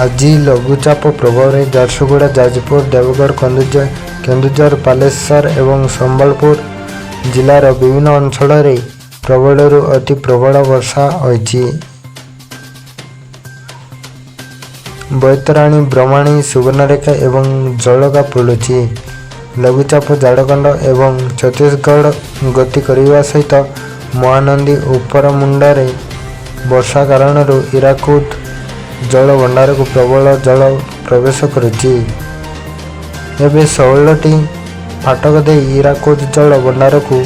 ଆଜି ଲଘୁଚାପ ପ୍ରଭାବରେ ଝାରସୁଗୁଡ଼ା, ଯାଜପୁର, ଦେବଗଡ଼, କେନ୍ଦୁଝର, ବାଲେଶ୍ୱର ଏବଂ ସମ୍ବଲପୁର ଜିଲ୍ଲାର ବିଭିନ୍ନ ଅଞ୍ଚଳରେ ପ୍ରବଳରୁ ଅତି ପ୍ରବଳ ବର୍ଷା ହୋଇଛି। ବୈତରଣୀ, ବ୍ରହ୍ମଣୀ, ସୁବର୍ଣ୍ଣରେଖା ଏବଂ ଜଳକା ବୁଲୁଛି। ଲଘୁଚାପ ଝାଡ଼ଖଣ୍ଡ ଏବଂ ଛତିଶଗଡ଼ ଗତି କରିବା ସହିତ ମହାନଦୀ ଉପରମୁଣ୍ଡରେ ବର୍ଷା କାରଣରୁ ହୀରାକୁଦ ଜଳ ଭଣ୍ଡାରକୁ ପ୍ରବଳ ଜଳ ପ୍ରବେଶ କରୁଛି। ଏବେ 16ଟି ଫାଟକ ଦେଇ ହୀରାକୁଦ ଜଳ ଭଣ୍ଡାରକୁ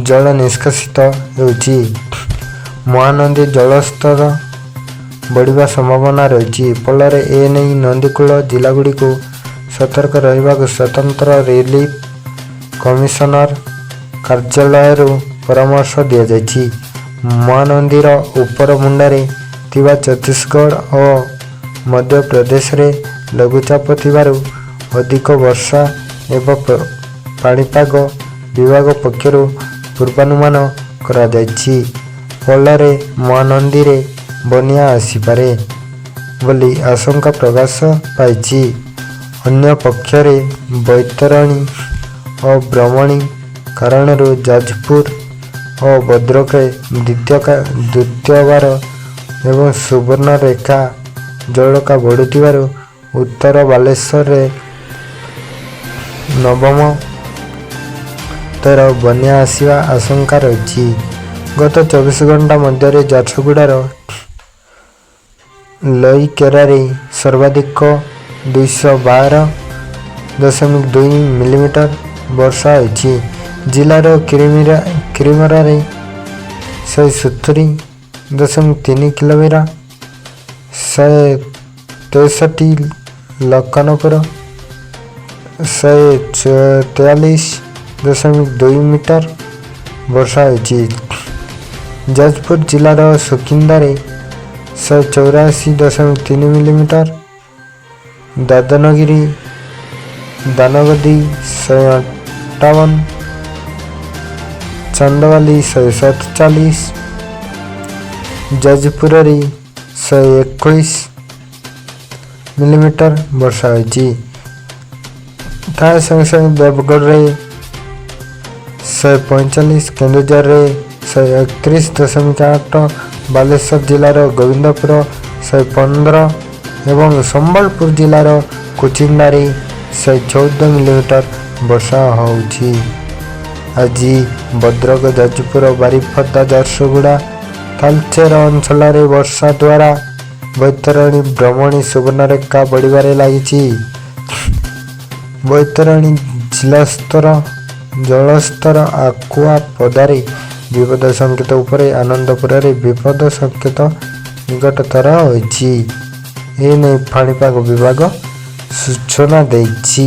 ଜଳ ନିଷ୍କାସିତ ହେଉଛି। ମହାନଦୀ ଜଳସ୍ତର ବଢ଼ିବା ସମ୍ଭାବନା ରହିଛି। ଫଳରେ ଏନେଇ ନଦୀକୂଳ ଜିଲ୍ଲାଗୁଡ଼ିକୁ ସତର୍କ ରହିବାକୁ ସ୍ୱତନ୍ତ୍ର ରିଲିଫ୍ କମିଶନର କାର୍ଯ୍ୟାଳୟରୁ ପରାମର୍ଶ ଦିଆଯାଇଛି। ମହାନଦୀର ଉପରମୁଣ୍ଡରେ ଥିବା ଛତିଶଗଡ଼ ଓ ମଧ୍ୟପ୍ରଦେଶରେ ଲଘୁଚାପ ଥିବାରୁ ଅଧିକ ବର୍ଷା ହେବ। ପାଣିପାଗ ବିଭାଗ ପକ୍ଷରୁ ପୂର୍ବାନୁମାନ କରାଯାଇଛି। ଫଳରେ ମହାନଦୀରେ ବନ୍ୟା ଆସିପାରେ ବୋଲି ଆଶଙ୍କା ପ୍ରକାଶ ପାଇଛି। ଅନ୍ୟ ପକ୍ଷରେ ବୈତରଣୀ ଓ ବ୍ରହ୍ମଣୀ କାରଣରୁ ଯାଜପୁର ଓ ଭଦ୍ରକରେ ଦ୍ୱିତୀୟବାର ଏବଂ ସୁବର୍ଣ୍ଣରେଖା ଜଳକା ବଢ଼ୁଥିବାରୁ ଉତ୍ତର ବାଲେଶ୍ୱରରେ ନବମ ଥର ବନ୍ୟା ଆସିବା ଆଶଙ୍କା ରହିଛି। ଗତ 24 ଘଣ୍ଟା ମଧ୍ୟରେ ଝାରସୁଗୁଡ଼ାର ଲଇକେରାରେ ସର୍ବାଧିକ 212.2 ମିଲିମିଟର ବର୍ଷା ହୋଇଛି। ଜିଲ୍ଲାର କିରିମରାରେ 170.3 କିଲୋମିଟର, 163 ଲଖନପୁର 143.2 ମିଟର ବର୍ଷା ହୋଇଛି। ଯାଜପୁର ଜିଲ୍ଲାର ସୁକିନ୍ଦାରେ 184.3 ମିଲିମିଟର, ଦାନଗଦି 158, ଚାନ୍ଦବାଲି 147, ଯାଜପୁରରେ 121 ମିଲିମିଟର ବର୍ଷା ହୋଇଛି। ତା ସଙ୍ଗେ ସଙ୍ଗେ ଦେବଗଡ଼ରେ 145, କେନ୍ଦୁଝରରେ 131.8, ବାଲେଶ୍ୱର ଜିଲ୍ଲାର ଗୋବିନ୍ଦପୁର 115 ଏବଂ ସମ୍ବଲପୁର ଜିଲ୍ଲାର କୁଚିଣ୍ଡାରେ 114 ମିଲିମିଟର ବର୍ଷା ହେଉଛି। ଆଜି ଭଦ୍ରକ, ଯାଜପୁର, ବାରିପଦା, ଝାରସୁଗୁଡ଼ା, ତାଳଚେର ଅଞ୍ଚଳରେ ବର୍ଷା ଦ୍ୱାରା ବୈତରଣୀ, ବ୍ରହ୍ମଣୀ, ସୁବର୍ଣ୍ଣରେଖା ବଢ଼ିବାରେ ଲାଗିଛି। ବୈତରଣୀ ଜଳସ୍ତର ଆକୁଆପଦାରେ ବିପଦ ସଂକେତ ଉପରେ, ଆନନ୍ଦପୁରରେ ବିପଦ ସଂକେତ ନିକଟତର ହୋଇଛି। ଏନେଇ ପାଣିପାଗ ବିଭାଗ ସୂଚନା ଦେଇଛି।